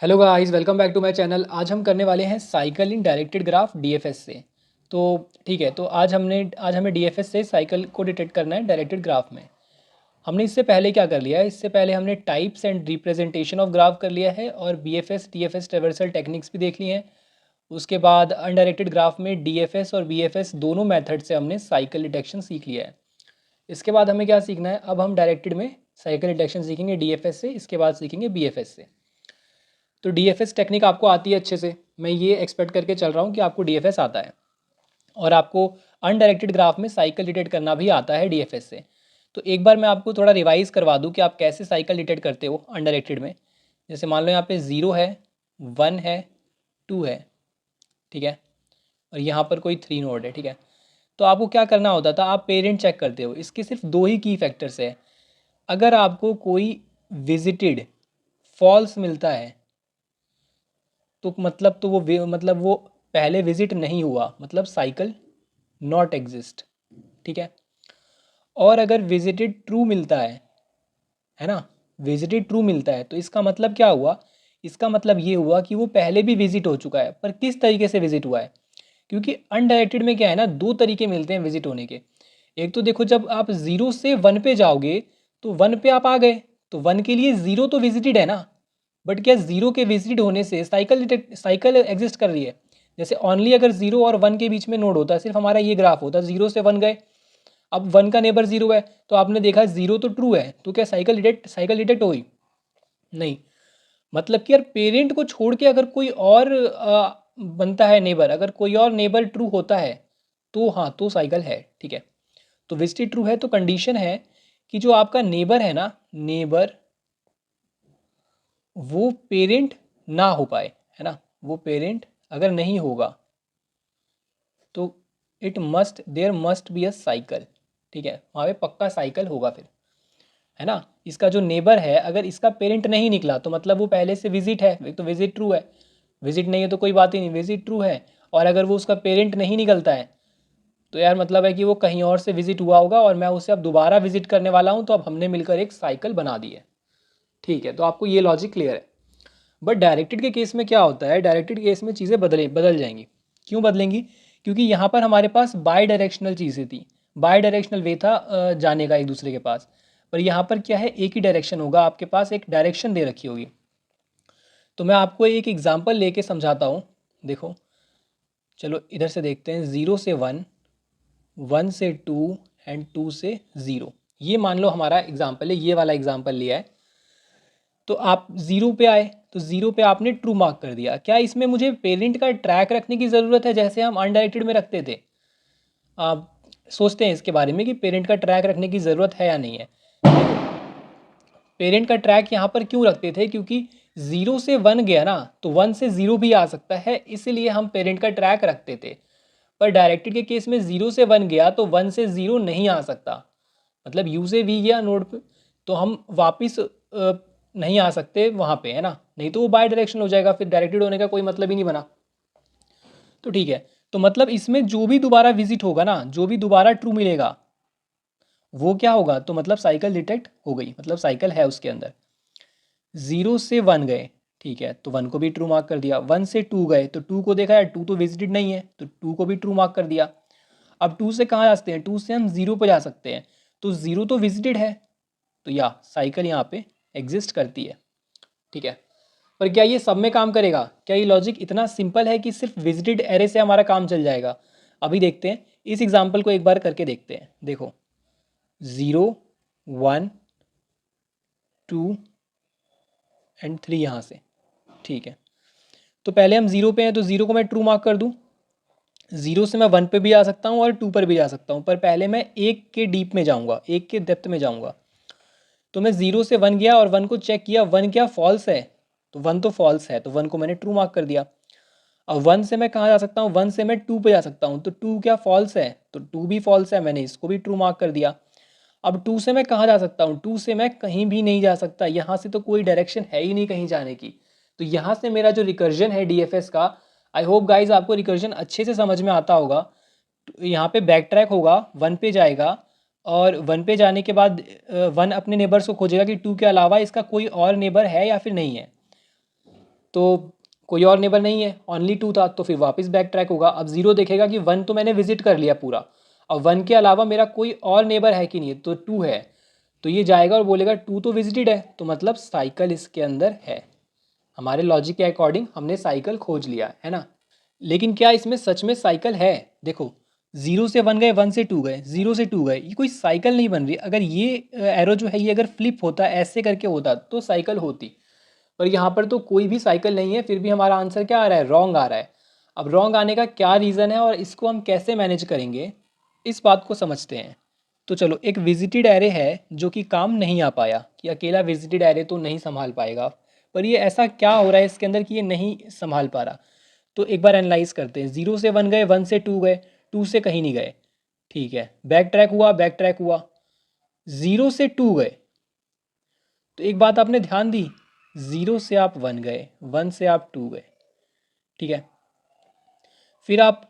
Hello guys, welcome back to my channel. आज हम करने वाले हैं cycle in directed graph DFS से। तो ठीक है, तो आज हमें डीएफएस से साइकिल को डिटेक्ट करना है डायरेक्टेड ग्राफ में। हमने इससे पहले क्या कर लिया है, इससे पहले हमने types and representation of graph कर लिया है और बीएफएस डीएफएस ट्रेवर्सल टेक्निक्स भी देख लिए हैं। उसके बाद अनडायरेक्टेड ग्राफ में डीएफएस और बीएफएस दोनों मेथड से हमने साइकिल डिटेक्शन सीख लिया है। इसके बाद हमें क्या सीखना है, अब हम डायरेक्टेड में साइकिल डिटेक्शन सीखेंगे डीएफएस से, इसके बाद सीखेंगे बीएफएस से। तो डीएफएस टेक्निक आपको आती है अच्छे से, मैं ये एक्सपेक्ट करके चल रहा हूँ कि आपको डीएफएस आता है और आपको अनडायरेक्टेड ग्राफ में साइकिल डिटेक्ट करना भी आता है डीएफएस से। तो एक बार मैं आपको थोड़ा रिवाइज करवा दूँ कि आप कैसे साइकिल डिटेक्ट करते हो अनडायरेक्टेड में। जैसे मान लो यहाँ पे 0 है, 1 है, 2 है, ठीक है, और यहाँ पर कोई 3 नोड है, ठीक है। तो आपको क्या करना होता था, आप पेरेंट चेक करते हो, इसके सिर्फ दो ही की फैक्टर्स है। अगर आपको कोई विजिटेड फॉल्स मिलता है तो मतलब मतलब वो पहले विजिट नहीं हुआ, मतलब साइकिल नॉट एग्जिस्ट, ठीक है। और अगर विजिटेड ट्रू मिलता है ना, विजिटेड ट्रू मिलता है तो इसका मतलब क्या हुआ, इसका मतलब ये हुआ कि वो पहले भी विजिट हो चुका है, पर किस तरीके से विजिट हुआ है। क्योंकि अनडायरेक्टेड में क्या है ना, दो तरीके मिलते हैं विजिट होने के। एक तो देखो, जब आप 0 से 1 पे जाओगे तो 1 पे आप आ गए, तो 1 के लिए 0 तो विजिटेड है ना। बट क्या 0 के विजिट होने से साइकिल एग्जिस्ट कर रही है। जैसे ओनली अगर 0 और 1 के बीच में नोड होता है, सिर्फ हमारा ये ग्राफ होता है, 0 से 1 गए, अब 1 का नेबर 0 है, तो आपने देखा 0 तो ट्रू है, तो क्या साइकिल डिटेक्ट होगी? नहीं। मतलब कि यार पेरेंट को छोड़ के अगर कोई और बनता है नेबर, अगर कोई और नेबर ट्रू होता है तो हाँ, तो साइकिल है, ठीक है। तो विजिटेड ट्रू है तो कंडीशन है कि जो आपका नेबर है ना, नेबर वो पेरेंट ना हो पाए, है ना, वो पेरेंट अगर नहीं होगा तो there must be a cycle, ठीक है, वहाँ पे पक्का साइकिल होगा फिर, है ना। इसका जो नेबर है, अगर इसका पेरेंट नहीं निकला तो मतलब वो पहले से विजिट है, एक तो विजिट ट्रू है, विजिट नहीं है तो कोई बात ही नहीं, विजिट ट्रू है। और अगर वो उसका पेरेंट नहीं निकलता है तो यार मतलब है कि वो कहीं और से विजिट हुआ होगा और मैं उसे अब दोबारा विजिट करने वाला हूँ, तो अब हमने मिलकर एक साइकिल बना दी है, ठीक है। तो आपको ये लॉजिक क्लियर है। बट डायरेक्टेड के केस में क्या होता है, डायरेक्टेड केस में चीज़ें बदल जाएंगी। क्यों बदलेंगी? क्योंकि यहाँ पर हमारे पास बाई डायरेक्शनल चीज़ें थी, बाई डायरेक्शनल वे था जाने का एक दूसरे के पास। पर यहाँ पर क्या है, एक ही डायरेक्शन होगा, आपके पास एक डायरेक्शन दे रखी होगी। तो मैं आपको एक एग्जांपल लेके समझाता हूँ। देखो, चलो इधर से देखते हैं, 0 से 1, 1 से 2 एंड 2 से 0। ये मान लो हमारा एग्जाम्पल है, ये वाला एग्जाम्पल लिया है। तो आप 0 पे आए तो 0 पे आपने ट्रू मार्क कर दिया। क्या इसमें मुझे पेरेंट का ट्रैक रखने की ज़रूरत है, जैसे हम अनडायरेक्टेड में रखते थे? आप सोचते हैं इसके बारे में कि पेरेंट का ट्रैक रखने की ज़रूरत है या नहीं है। पेरेंट का ट्रैक यहाँ पर क्यों रखते थे, क्योंकि 0 से 1 गया ना, तो 1 से 0 भी आ सकता है, इसलिए हम पेरेंट का ट्रैक रखते थे। पर डायरेक्टेड के केस में 0 से 1 गया तो 1 से 0 नहीं आ सकता, मतलब यू से वी गया नोड पे, तो हम वापस नहीं आ सकते वहाँ पे, है ना, नहीं तो वो बाय डायरेक्शन हो जाएगा, फिर डायरेक्टेड होने का कोई मतलब ही नहीं बना। तो ठीक है, तो मतलब इसमें जो भी दोबारा विजिट होगा ना, जो भी दोबारा ट्रू मिलेगा वो क्या होगा, तो मतलब साइकिल डिटेक्ट हो गई, मतलब साइकिल है उसके अंदर। 0 से 1 गए, ठीक है, तो 1 को भी ट्रू मार्क कर दिया। 1 से 2 गए तो 2 को देखा यार, 2 तो विजिटेड नहीं है, तो 2 को भी ट्रू मार्क कर दिया। अब 2 से कहाँ जा सकते हैं, 2 से हम 0 पर जा सकते हैं, तो 0 तो विजिटेड है, तो या साइकिल यहाँ पे एग्जिस्ट करती है, ठीक है। पर क्या ये सब में काम करेगा? क्या ये लॉजिक इतना सिंपल है कि सिर्फ विजिटेड एरे से हमारा काम चल जाएगा? अभी देखते हैं, इस एग्जाम्पल को एक बार करके देखते हैं। देखो, 0, 1, 2 एंड 3 यहाँ से, ठीक है। तो पहले हम 0 पे हैं तो 0 को मैं ट्रू मार्क कर दूँ। 0 से मैं 1 पे भी आ सकता हूँ और 2 पर भी जा सकता हूँ, पर पहले मैं 1 के डीप में जाऊँगा, 1 के डेप्थ में जाऊँगा। तो मैं 0 से 1 गया और 1 को चेक किया, 1 क्या फॉल्स है, तो 1 तो फॉल्स है, तो 1 को मैंने ट्रू मार्क कर दिया। अब 1 से मैं कहाँ जा सकता हूँ, 1 से मैं 2 पे जा सकता हूँ, तो 2 क्या फॉल्स है, तो 2 भी फॉल्स है, मैंने इसको भी ट्रू मार्क कर दिया। अब 2 से मैं कहाँ जा सकता हूँ, 2 से मैं कहीं भी नहीं जा सकता, यहाँ से तो कोई डायरेक्शन है ही नहीं कहीं जाने की। तो यहाँ से मेरा जो रिकर्जन है डीएफएस का, आई होप गाइज आपको रिकर्जन अच्छे से समझ में आता होगा। तो यहाँ पे बैक ट्रैक होगा, 1 पे जाएगा और 1 पे जाने के बाद 1 अपने नेबर्स को खोजेगा कि 2 के अलावा इसका कोई और नेबर है या फिर नहीं है। तो कोई और नेबर नहीं है, ओनली 2 था, तो फिर वापस बैक ट्रैक होगा। अब 0 देखेगा कि 1 तो मैंने विजिट कर लिया पूरा, और 1 के अलावा मेरा कोई और नेबर है कि नहीं, तो 2 है, तो ये जाएगा और बोलेगा 2 तो विजिटेड है, तो मतलब साइकिल इसके अंदर है। हमारे लॉजिक के अकॉर्डिंग हमने साइकिल खोज लिया है ना। लेकिन क्या इसमें सच में साइकिल है? देखो, 0 से 1 गए, 1 से 2 गए, 0 से 2 गए, ये कोई साइकिल नहीं बन रही। अगर ये एरो जो है ये अगर फ्लिप होता, ऐसे करके होता, तो साइकिल होती। पर यहाँ पर तो कोई भी साइकिल नहीं है, फिर भी हमारा आंसर क्या आ रहा है? रॉन्ग आ रहा है। अब रॉन्ग आने का क्या रीज़न है और इसको हम कैसे मैनेज करेंगे, इस बात को समझते हैं। तो चलो, एक विजिटेड एरे है जो कि काम नहीं आ पाया, कि अकेला विजिटेड एरे तो नहीं संभाल पाएगा, पर ये ऐसा क्या हो रहा है इसके अंदर कि ये नहीं संभाल पा रहा। तो एक बार एनालाइज करते हैं। 0 से 1 गए, 1 से 2 गए, 2 से कहीं नहीं गए, ठीक है, बैक ट्रैक हुआ, बैक ट्रैक हुआ, 0 से 2 गए, तो एक बात आपने ध्यान दी, 0 से आप 1 गए, 1 से आप 2 गए, ठीक है, फिर आप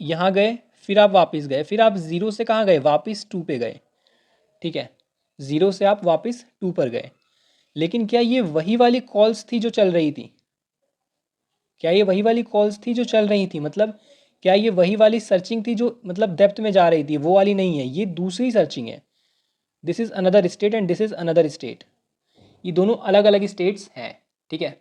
यहाँ गए, फिर आप वापस गए, फिर आप 0 से कहाँ गए? वापस 2 पे गए, ठीक है, 0 से आप वापस 2 पर गए। लेकिन क्या ये वही वाली कॉल्स थी जो चल रही थी? क्या ये वही वाली कॉल्स थी जो चल रही थी? मतलब क्या ये वही वाली सर्चिंग थी जो मतलब डेप्थ में जा रही थी? वो वाली नहीं है, ये दूसरी सर्चिंग है। This is another state and this is another state. ये दोनों अलग अलग स्टेट्स हैं, ठीक है।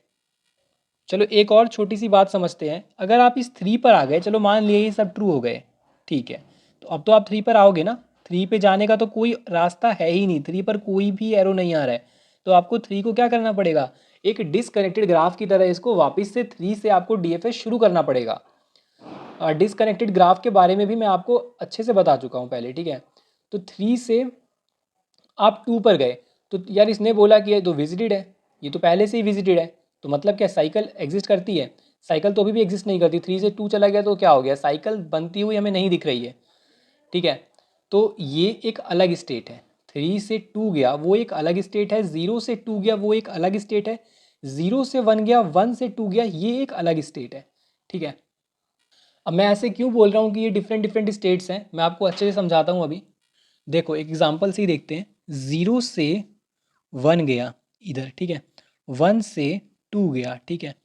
चलो एक और छोटी सी बात समझते हैं। अगर आप इस 3 पर आ गए, चलो मान लिए ये सब ट्रू हो गए, ठीक है, तो अब तो आप 3 पर आओगे ना। 3 पे जाने का तो कोई रास्ता है ही नहीं, 3 पर कोई भी एरो नहीं आ रहा है, तो आपको 3 को क्या करना पड़ेगा? एक डिसकनेक्टेड ग्राफ की तरह इसको वापस से 3 से आपको डीएफएस शुरू करना पड़ेगा। डिसकनेक्टेड ग्राफ के बारे में भी मैं आपको अच्छे से बता चुका हूँ पहले, ठीक है। तो 3 से आप 2 पर गए, तो यार इसने बोला कि ये तो विजिटेड है, ये तो पहले से ही विजिटेड है, तो मतलब क्या साइकिल एग्जिस्ट करती है? साइकिल तो अभी भी एग्जिस्ट नहीं करती। 3 से 2 चला गया तो क्या हो गया? साइकिल बनती हुई हमें नहीं दिख रही है, ठीक है। तो ये एक अलग स्टेट है। 3 से 2 गया वो एक अलग स्टेट है, 0 से 2 गया वो एक अलग स्टेट है, 0 से 1 गया, 1 से 2 गया, ये एक अलग स्टेट है, ठीक है। अब मैं ऐसे क्यों बोल रहा हूँ कि ये डिफरेंट डिफरेंट स्टेट्स हैं, मैं आपको अच्छे से समझाता हूँ अभी। देखो एक एग्जांपल से ही देखते हैं। 0 से 1 गया इधर, ठीक है, 1 से 2 गया, ठीक है।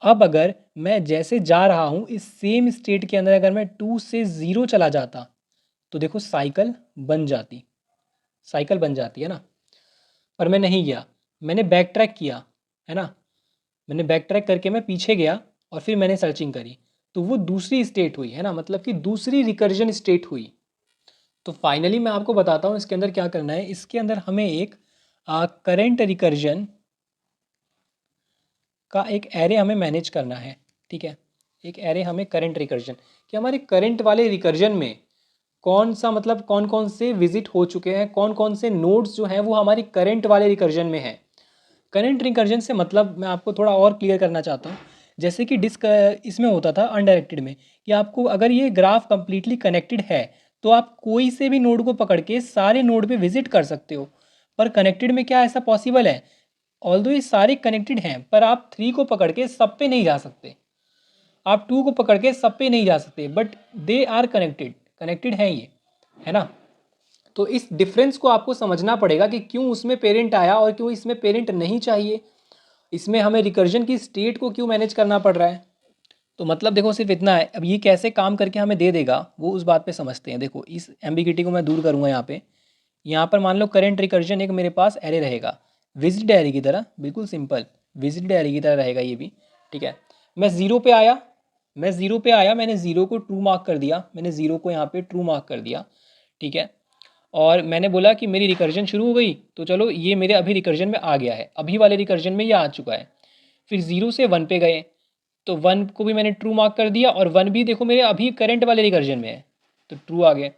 अब अगर मैं जैसे जा रहा हूँ इस सेम स्टेट के अंदर, अगर मैं 2 से 0 चला जाता, तो देखो साइकिल बन जाती, साइकिल बन जाती है ना। पर मैं नहीं गया, मैंने बैक ट्रैक किया, है ना, मैंने बैक ट्रैक करके मैं पीछे गया और फिर मैंने सर्चिंग करी, तो वो दूसरी स्टेट हुई, है ना, मतलब कि दूसरी रिकर्जन स्टेट हुई। तो फाइनली मैं आपको बताता हूँ इसके अंदर क्या करना है। इसके अंदर हमें एक करेंट रिकर्जन का एक एरे हमें मैनेज करना है, ठीक है। एक एरे हमें करंट रिकर्जन, कि हमारे करंट वाले रिकर्जन में कौन सा, मतलब कौन कौन से विजिट हो चुके हैं, कौन कौन से नोड्स जो हैं वो हमारी करंट वाले रिकर्जन में हैं। करंट रिकर्जन से मतलब मैं आपको थोड़ा और क्लियर करना चाहता हूँ। जैसे कि डिस्क इसमें होता था अनडायरेक्टेड में, कि आपको अगर ये ग्राफ कंप्लीटली कनेक्टेड है तो आप कोई से भी नोड को पकड़ के सारे नोड पे विजिट कर सकते हो। पर कनेक्टेड में क्या ऐसा पॉसिबल है? ऑल्दो ये सारे कनेक्टेड हैं, पर आप 3 को पकड़ के सब पे नहीं जा सकते, आप 2 को पकड़ के सब पे नहीं जा सकते, but they are connected, connected हैं ये, है ना। तो इस डिफरेंस को आपको समझना पड़ेगा कि क्यों उसमें पेरेंट आया और क्यों इसमें पेरेंट नहीं चाहिए, इसमें हमें रिकर्जन की स्टेट को क्यों मैनेज करना पड़ रहा है। तो मतलब देखो सिर्फ इतना है। अब ये कैसे काम करके हमें दे देगा वो उस बात पे समझते हैं। देखो इस एम्बिगिटी को मैं दूर करूँगा यहाँ पे। यहाँ पर मान लो करेंट रिकर्जन एक मेरे पास एरे रहेगा, विजिट एरे की तरह, बिल्कुल सिंपल विजिट एरे की तरह रहेगा ये भी, ठीक है। मैं ज़ीरो पे आया, मैंने ज़ीरो को ट्रू मार्क कर दिया, मैंने ज़ीरो को यहाँ पे ट्रू मार्क कर दिया, ठीक है। और मैंने बोला कि मेरी रिकर्जन शुरू हो गई, तो चलो ये मेरे अभी रिकर्जन में आ गया है, अभी वाले रिकर्जन में ये आ चुका है। फिर 0 से 1 पे गए, तो 1 को भी मैंने ट्रू मार्क कर दिया, और 1 भी देखो मेरे अभी करंट वाले रिकर्जन में है, तो ट्रू आ गए।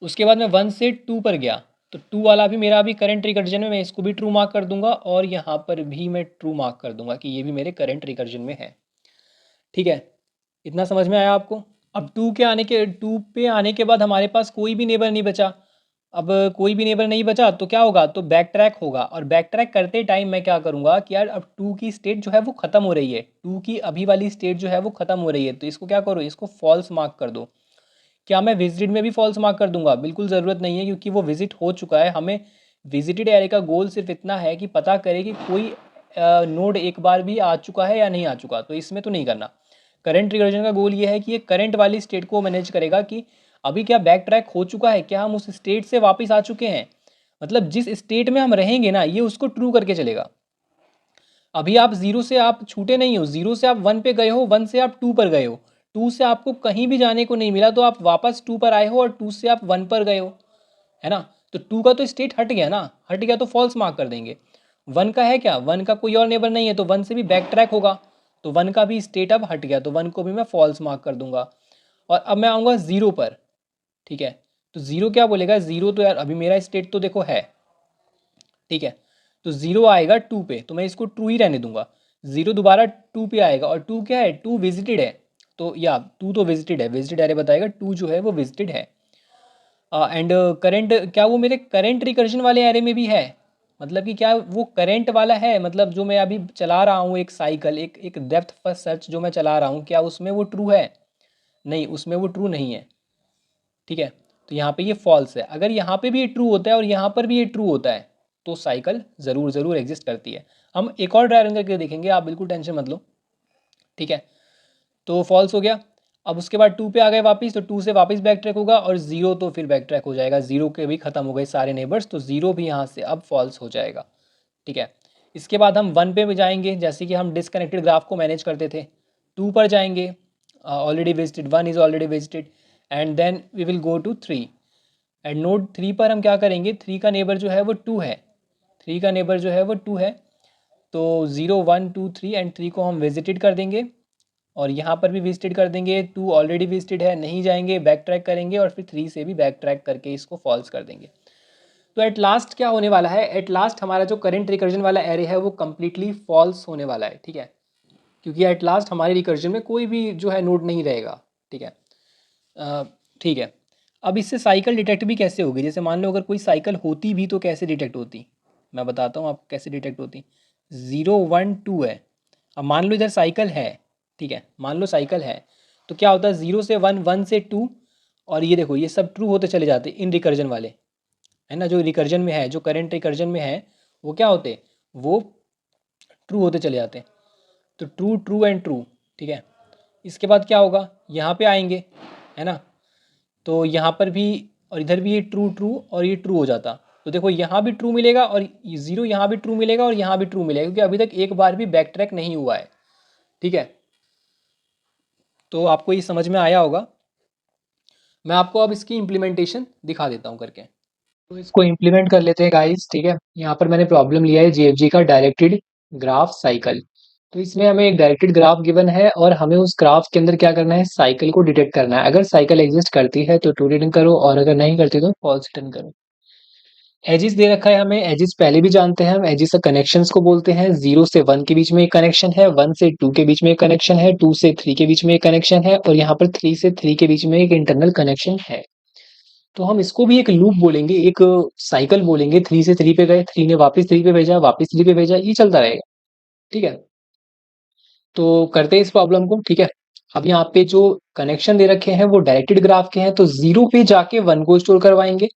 उसके बाद मैं 1 से 2 पर गया, तो 2 वाला भी मेरा अभी करंट रिकर्जन में, मैं इसको भी ट्रू मार्क कर दूंगा, और यहाँ पर भी मैं ट्रू मार्क कर दूंगा कि ये भी मेरे करंट रिकर्जन में है, ठीक है। इतना समझ में आया आपको? अब 2 पे आने के बाद हमारे पास कोई भी नेबर नहीं बचा। अब कोई भी नेबर नहीं बचा तो क्या होगा? तो बैक ट्रैक होगा, और बैक ट्रैक करते टाइम मैं क्या करूँगा कि यार अब 2 की स्टेट जो है वो ख़त्म हो रही है, 2 की अभी वाली स्टेट जो है वो ख़त्म हो रही है, तो इसको क्या करो, इसको फॉल्स मार्क कर दो। क्या मैं विजिटेड में भी फॉल्स मार्क कर दूंगा? बिल्कुल ज़रूरत नहीं है, क्योंकि वो विजिट हो चुका है। हमें विजिटेड एरे का गोल सिर्फ इतना है कि पता करें कि कोई नोड एक बार भी आ चुका है या नहीं आ चुका, तो इसमें तो नहीं करना। करंट रिकर्जन का गोल ये है कि ये करंट वाली स्टेट को मैनेज करेगा कि अभी क्या बैक ट्रैक हो चुका है, क्या हम उस स्टेट से वापस आ चुके हैं, मतलब जिस स्टेट में हम रहेंगे ना ये उसको ट्रू करके चलेगा। अभी आप जीरो से आप छूटे नहीं हो, जीरो से आप वन पे गए हो, वन से आप टू पर गए हो, टू से आपको कहीं भी जाने को नहीं मिला तो आप वापस टू पर आए हो और टू से आप वन पर गए हो, है ना। तो टू का तो स्टेट हट गया ना, हट गया तो फॉल्स मार्क कर देंगे। वन का है क्या, वन का कोई और नेबर नहीं है तो वन से भी बैक ट्रैक होगा, तो वन का भी स्टेट अब हट गया तो वन को भी मैं फॉल्स मार्क कर दूंगा। और अब मैं आऊँगा ज़ीरो पर, ठीक है। तो ज़ीरो क्या बोलेगा, ज़ीरो तो यार अभी मेरा स्टेट तो देखो है, ठीक है। तो ज़ीरो आएगा टू पे तो मैं इसको ट्रू ही रहने दूंगा। ज़ीरो दोबारा टू पे आएगा और टू क्या है, टू विजिटेड है, तो या टू तो विजिटेड है, विजिटेड एरे बताएगा टू जो है वो विजिटेड है। एंड करंट क्या वो मेरे करंट रिकर्जन वाले एरे में भी है, मतलब कि क्या वो करंट वाला है, मतलब जो मैं अभी चला रहा हूँ एक साइकिल, एक एक डेप्थ फर्स्ट सर्च जो मैं चला रहा हूँ, क्या उसमें वो ट्रू है, नहीं उसमें वो ट्रू नहीं है, ठीक है। तो यहाँ पे ये फॉल्स है। अगर यहाँ पे भी ये ट्रू होता है और यहाँ पर भी ये ट्रू होता है तो साइकिल ज़रूर ज़रूर एग्जिस्ट करती है। हम एक और ड्राई रन करके देखेंगे, आप बिल्कुल टेंशन मत लो, ठीक है। तो फॉल्स हो गया। अब उसके बाद टू पे आ गए वापस, तो टू से वापस बैक ट्रैक होगा और ज़ीरो तो फिर बैक ट्रैक हो जाएगा, ज़ीरो के भी ख़त्म हो गए सारे नेबर्स, तो ज़ीरो भी यहाँ से अब फॉल्स हो जाएगा, ठीक है। इसके बाद हम वन पे भी जाएंगे, जैसे कि हम डिसकनेक्टेड ग्राफ को मैनेज करते थे। टू पर जाएंगे, already visited, one is already visited, and then we will go to three. And node three पर हम क्या करेंगे, थ्री का नेबर जो है वो टू है, थ्री का नेबर जो है वो टू है, तो zero one two three and three को हम विजिटेड कर देंगे और यहाँ पर भी विजिटेड कर देंगे, टू ऑलरेडी विजिटेड है, नहीं जाएंगे, बैक ट्रैक करेंगे और फिर थ्री से भी बैक ट्रैक करके इसको फॉल्स कर देंगे। तो एट लास्ट क्या होने वाला है, एट लास्ट हमारा जो करंट रिकर्जन वाला एरे है वो कम्प्लीटली फॉल्स होने वाला है, ठीक है, क्योंकि एट लास्ट हमारे रिकर्जन में कोई भी जो है नोड नहीं रहेगा, ठीक है। ठीक है। अब इससे साइकिल डिटेक्ट भी कैसे होगी, जैसे मान लो अगर कोई साइकिल होती भी तो कैसे डिटेक्ट होती, मैं बताता हूँ आपको कैसे डिटेक्ट होती। ज़ीरो वन टू है, अब मान लो इधर साइकिल है, ठीक है, मान लो साइकिल है, तो क्या होता है ज़ीरो से वन, वन से टू, और ये देखो ये सब ट्रू होते चले जाते इन रिकर्जन वाले, है ना, जो रिकर्जन में है, जो करंट रिकर्जन में है वो क्या होते, वो ट्रू होते चले जाते हैं। तो ट्रू ट्रू एंड ट्रू, ठीक है। इसके बाद क्या होगा, यहाँ पे आएंगे, है ना, तो यहाँ पर भी और इधर भी ये ट्रू ट्रू और ये ट्रू हो जाता, तो देखो यहाँ भी ट्रू मिलेगा और ज़ीरो यहाँ भी ट्रू मिलेगा और यहाँ भी ट्रू मिलेगा, क्योंकि अभी तक एक बार भी बैक ट्रैक नहीं हुआ है, ठीक है। तो आपको ये समझ में आया होगा। मैं आपको अब इसकी इम्प्लीमेंटेशन दिखा देता हूँ करके, तो इसको इम्प्लीमेंट कर लेते हैं गाइस, ठीक है। यहाँ पर मैंने प्रॉब्लम लिया है जीएफजी का डायरेक्टेड ग्राफ साइकिल। तो इसमें हमें एक डायरेक्टेड ग्राफ गिवन है और हमें उस ग्राफ के अंदर क्या करना है, साइकिल को डिटेक्ट करना है। अगर साइकिल एग्जिस्ट करती है तो ट्रू रिटर्न करो और अगर नहीं करती तो फॉल्स रिटर्न करो। एजिस दे रखा है हमें, एजिस पहले भी जानते हैं हम, एजिस कनेक्शंस को बोलते हैं। जीरो से वन के बीच में एक कनेक्शन है, वन से टू के बीच में एक कनेक्शन है, टू से थ्री के बीच में एक कनेक्शन है और यहाँ पर थ्री से थ्री के बीच में एक इंटरनल कनेक्शन है। तो हम इसको भी एक लूप बोलेंगे, एक साइकिल बोलेंगे। थ्री से थ्री पे गए, थ्री ने वापस थ्री पे भेजा, वापस थ्री पे भेजा, ये चलता रहेगा, ठीक है। तो करते हैं इस प्रॉब्लम को, ठीक है। अब यहाँ पे जो कनेक्शन दे रखे हैं वो डायरेक्टेड ग्राफ के हैं, तो जीरो पे जाके वन को स्टोर करवाएंगे,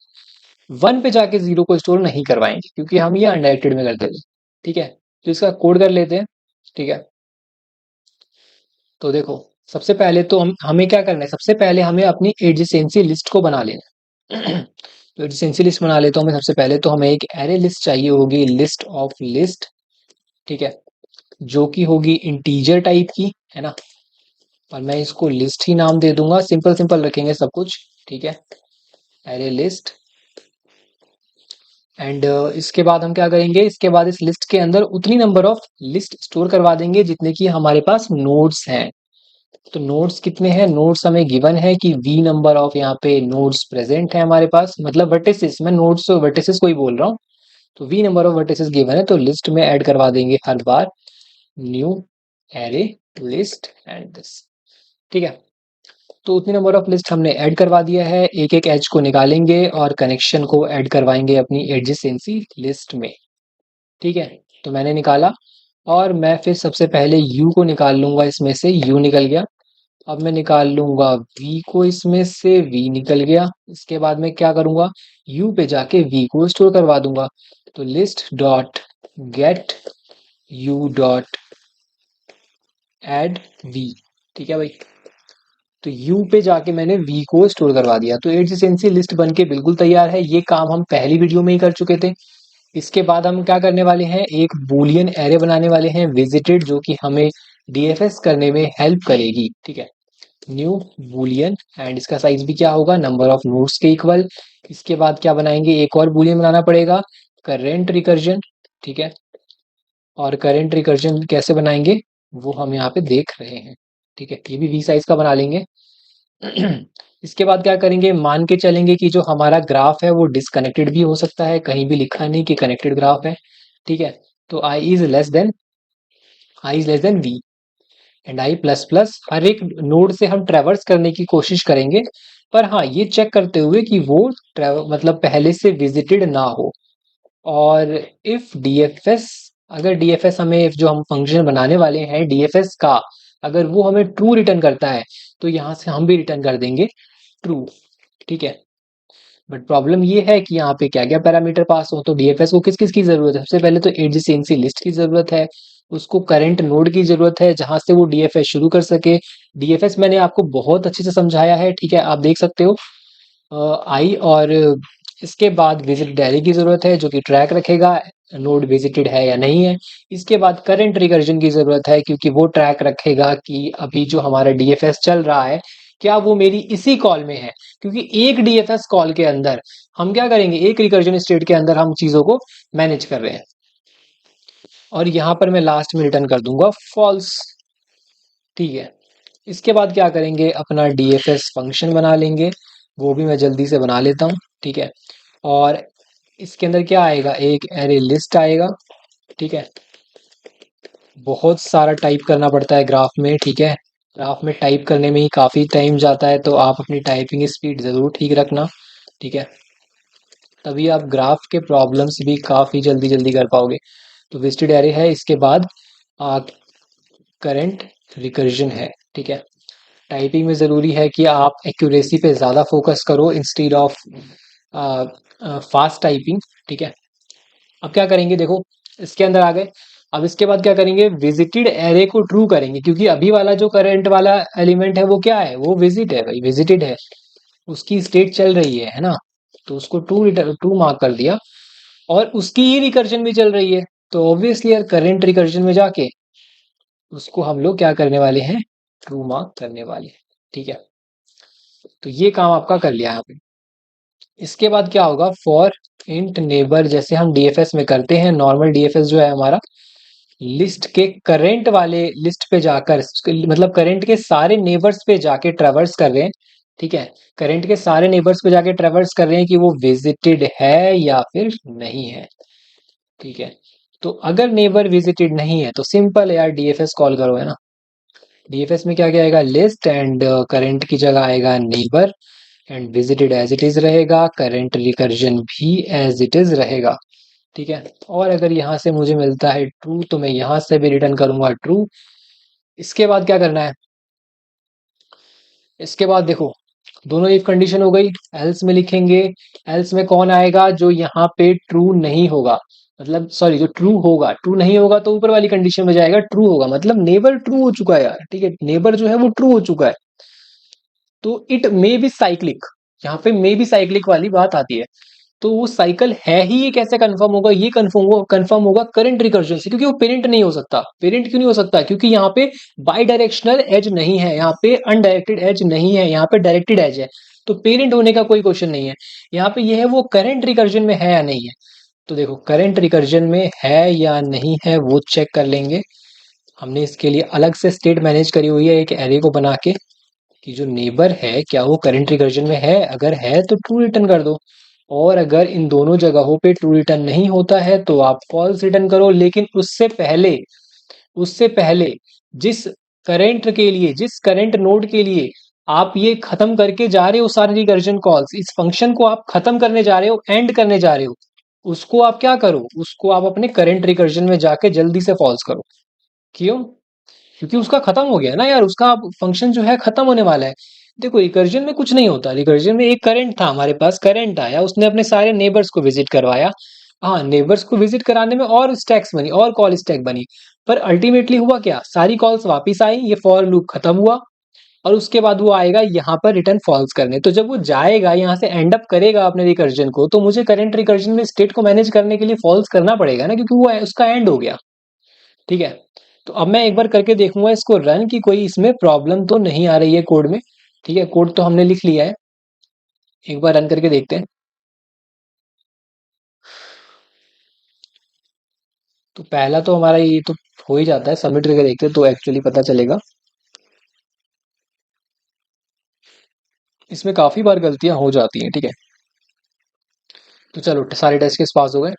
वन पे जाके जीरो को स्टोर नहीं करवाएंगे क्योंकि हम ये अनडायरेक्टेड में करते थे, ठीक है। तो इसका कोड कर लेते हैं, ठीक है। तो देखो सबसे पहले तो हमें क्या करना है, सबसे पहले हमें अपनी एडजेसेंसी लिस्ट को बना लेना है। तो एडजेसेंसी लिस्ट बना लेता हूँ मैं। सबसे पहले तो हमें एक एरे लिस्ट चाहिए होगी, लिस्ट ऑफ लिस्ट, ठीक है, जो कि होगी इंटीजर टाइप की, है ना। और मैं इसको लिस्ट ही नाम दे दूंगा, सिंपल सिंपल रखेंगे सब कुछ, ठीक है, एरे लिस्ट। एंड इसके बाद हम क्या करेंगे, इसके बाद इस लिस्ट के अंदर उतनी नंबर ऑफ लिस्ट स्टोर करवा देंगे जितने की हमारे पास नोड्स हैं। तो नोड्स कितने हैं, नोड्स हमें गिवन है कि v नंबर ऑफ यहाँ पे नोड्स प्रेजेंट है हमारे पास, मतलब वर्टिसेस, मैं नोड्स वर्टिसेस को ही बोल रहा हूँ। तो v number of vertices given है, तो लिस्ट में ऐड करवा देंगे हर बार new array list and this, ठीक है। तो उतनी नंबर ऑफ लिस्ट हमने ऐड करवा दिया है, एक एक एज को निकालेंगे और कनेक्शन को ऐड करवाएंगे अपनी एडजेसेंसी लिस्ट में, ठीक है। तो मैंने निकाला और मैं फिर सबसे पहले u को निकाल लूंगा, इसमें से u निकल गया। अब मैं निकाल लूंगा v को, इसमें से v निकल गया। इसके बाद मैं क्या करूंगा, u पे जाके v को स्टोर करवा दूंगा। तो list dot get u dot add v, ठीक है भाई। तो यू पे जाके मैंने वी को स्टोर करवा दिया, तो एडजेसेंसी लिस्ट बन के बिल्कुल तैयार है। ये काम हम पहली वीडियो में ही कर चुके थे। इसके बाद हम क्या करने वाले हैं, एक बूलियन एरे बनाने वाले हैं विजिटेड, जो कि हमें डीएफएस करने में हेल्प करेगी, ठीक है। न्यू बूलियन, एंड इसका साइज भी क्या होगा, नंबर ऑफ नोड्स के इक्वल। इसके बाद क्या बनाएंगे, एक और बूलियन बनाना पड़ेगा, करेंट रिकर्जन, ठीक है। और करेंट रिकर्जन कैसे बनाएंगे वो हम यहाँ पे देख रहे हैं, ठीक है। ये भी वी साइज का बना लेंगे। इसके बाद क्या करेंगे, मान के चलेंगे कि जो हमारा ग्राफ है वो डिसकनेक्टेड भी हो सकता है, कहीं भी लिखा नहीं कि कनेक्टेड ग्राफ है, ठीक है। तो i is less than v, and i plus plus, हर एक नोड से हम ट्रेवर्स करने की कोशिश करेंगे, पर हाँ ये चेक करते हुए कि वो मतलब पहले से विजिटेड ना हो। और इफ डीएफएस, अगर डीएफएस हमें जो हम फंक्शन बनाने वाले हैं डीएफएस का, अगर वो हमें ट्रू रिटर्न करता है तो यहाँ से हम भी रिटर्न कर देंगे ट्रू, ठीक है। बट प्रॉब्लम ये है कि यहाँ पे क्या क्या पैरामीटर पास हो, तो डीएफएस को किस किस की जरूरत है, सबसे पहले तो एडजेसेंसी लिस्ट की जरूरत है, उसको करंट नोड की जरूरत है जहां से वो डीएफएस शुरू कर सके। डीएफएस मैंने आपको बहुत अच्छे से समझाया है, ठीक है, आप देख सकते हो। आई और इसके बाद विजिट डायरी की जरूरत है जो कि ट्रैक रखेगा नोड विजिटेड है या नहीं है। इसके बाद करंट रिकर्जन की जरूरत है क्योंकि वो ट्रैक रखेगा कि अभी जो हमारा डीएफएस चल रहा है क्या वो मेरी इसी कॉल में है, क्योंकि एक डीएफएस कॉल के अंदर हम क्या करेंगे, एक रिकर्जन स्टेट के अंदर हम चीजों को मैनेज कर रहे हैं। और यहां पर मैं लास्ट में रिटर्न कर दूंगा फॉल्स, ठीक है। इसके बाद क्या करेंगे, अपना डीएफएस फंक्शन बना लेंगे, वो भी मैं जल्दी से बना लेता हूँ, ठीक है। और इसके अंदर क्या आएगा, एक एरे लिस्ट आएगा, ठीक है। बहुत सारा टाइप करना पड़ता है ग्राफ में, ठीक है। ग्राफ में टाइप करने में ही काफ़ी टाइम जाता है, तो आप अपनी टाइपिंग स्पीड ज़रूर ठीक रखना, ठीक है। तभी आप ग्राफ के प्रॉब्लम्स भी काफ़ी जल्दी जल्दी कर पाओगे। तो विजिटेड एरे है, इसके बाद करंट रिकर्जन है, ठीक है। टाइपिंग में ज़रूरी है कि आप एक्यूरेसी पे ज़्यादा फोकस करो इंस्टीड ऑफ फास्ट टाइपिंग, ठीक है। अब क्या करेंगे, देखो इसके अंदर आ गए। अब इसके बाद क्या करेंगे, विजिटेड एरे को ट्रू करेंगे, क्योंकि अभी वाला जो करंट वाला एलिमेंट है वो क्या है, वो विजिट है भाई, विजिटेड है, उसकी स्टेट चल रही है ना। तो उसको ट्रू मार्क कर दिया, और उसकी ही रिकर्जन भी चल रही है, तो ऑब्वियसली यार करंट रिकर्जन में जाके उसको हम लोग क्या करने वाले हैं, ट्रू मार्क करने वाले हैं, ठीक है। तो ये काम आपका कर लिया यहाँ पे। इसके बाद क्या होगा, फॉर इंट नेबर, जैसे हम डीएफएस में करते हैं, नॉर्मल डीएफएस जो है हमारा लिस्ट के करंट वाले लिस्ट पे जाकर, मतलब करंट के सारे नेबर्स पे जाके ट्रेवर्स कर रहे हैं, ठीक है। करंट के सारे नेबर्स पे जाके ट्रेवर्स कर रहे हैं कि वो विजिटेड है या फिर नहीं है, ठीक है। तो अगर नेबर विजिटेड नहीं है तो सिंपल है यार, डीएफएस कॉल करो, है ना। डीएफएस में क्या क्या आएगा, लिस्ट, एंड करंट की जगह आएगा neighbour, and visited as it is रहेगा, करंट रिकर्जन भी एज इट इज रहेगा, ठीक है। और अगर यहाँ से मुझे मिलता है ट्रू तो मैं यहाँ से भी रिटर्न करूंगा ट्रू। इसके बाद क्या करना है, इसके बाद देखो दोनों इफ कंडीशन हो गई, एल्स में लिखेंगे। एल्स में कौन आएगा, जो यहाँ पे ट्रू नहीं होगा, मतलब सॉरी जो ट्रू होगा, ट्रू नहीं होगा तो ऊपर वाली कंडीशन में जाएगा, ट्रू होगा मतलब नेबर ट्रू हो चुका है यार, ठीक है, नेबर जो है वो ट्रू हो चुका है। तो इट मे बी साइक्लिक, यहाँ पे मे बी साइक्लिक वाली बात आती है। तो वो साइकिल है ही, ये कैसे कंफर्म होगा, ये कंफर्म होगा करंट रिकर्जन से, क्योंकि वो पेरेंट नहीं हो सकता। पेरेंट क्यों नहीं हो सकता, क्योंकि यहाँ पे बाई डायरेक्शनल एज नहीं है, यहाँ पे अनडायरेक्टेड एज नहीं है, यहाँ पे डायरेक्टेड एज है। तो पेरेंट होने का कोई क्वेश्चन नहीं है। यहाँ पे ये है वो करंट रिकर्जन में है या नहीं है। तो देखो करंट रिकर्जन में है या नहीं है वो चेक कर लेंगे। हमने इसके लिए अलग से स्टेट मैनेज करी हुई है एक एरे को बना के, कि जो नेबर है क्या वो करंट रिकर्जन में है, अगर है तो ट्रू रिटर्न कर दो, और अगर इन दोनों जगहों पे ट्रू रिटर्न नहीं होता है तो आप फॉल्स रिटर्न करो। लेकिन उससे पहले जिस करंट के लिए, जिस करंट नोड के लिए आप ये खत्म करके जा रहे हो सारे रिकर्जन कॉल्स, इस फंक्शन को आप खत्म करने जा रहे हो, एंड करने जा रहे हो, उसको आप क्या करो, उसको आप अपने करंट रिकर्जन में जाके जल्दी से फॉल्स करो। क्यों, क्योंकि उसका खत्म हो गया ना यार, उसका फंक्शन जो है खत्म होने वाला है। देखो रिकर्जन में कुछ नहीं होता, रिकर्जन में एक करंट था, हमारे पास करंट आया, उसने अपने सारे नेबर्स को विजिट करवाया, हाँ, नेबर्स को विजिट कराने में और स्टैक्स बनी और कॉल स्टैक बनी, पर अल्टीमेटली हुआ क्या, सारी कॉल्स वापस आई, ये फॉर लूप खत्म हुआ और उसके बाद वो आएगा यहाँ पर रिटर्न फॉल्स करने। तो जब वो जाएगा यहाँ से एंड अप करेगा अपने रिकर्जन को, तो मुझे करंट रिकर्जन में स्टेट को मैनेज करने के लिए फॉल्स करना पड़ेगा ना, क्योंकि वो उसका एंड हो गया। ठीक है, तो अब मैं एक बार करके देखूंगा इसको रन कि कोई इसमें प्रॉब्लम तो नहीं आ रही है कोड में। ठीक है, कोड तो हमने लिख लिया है, एक बार रन करके देखते हैं। तो पहला तो हमारा ये तो हो ही जाता है, सबमिट करके देखते हैं तो एक्चुअली पता चलेगा। इसमें काफी बार गलतियां हो जाती हैं। ठीक है, तो चलो सारे टेस्ट केस पास हो गए।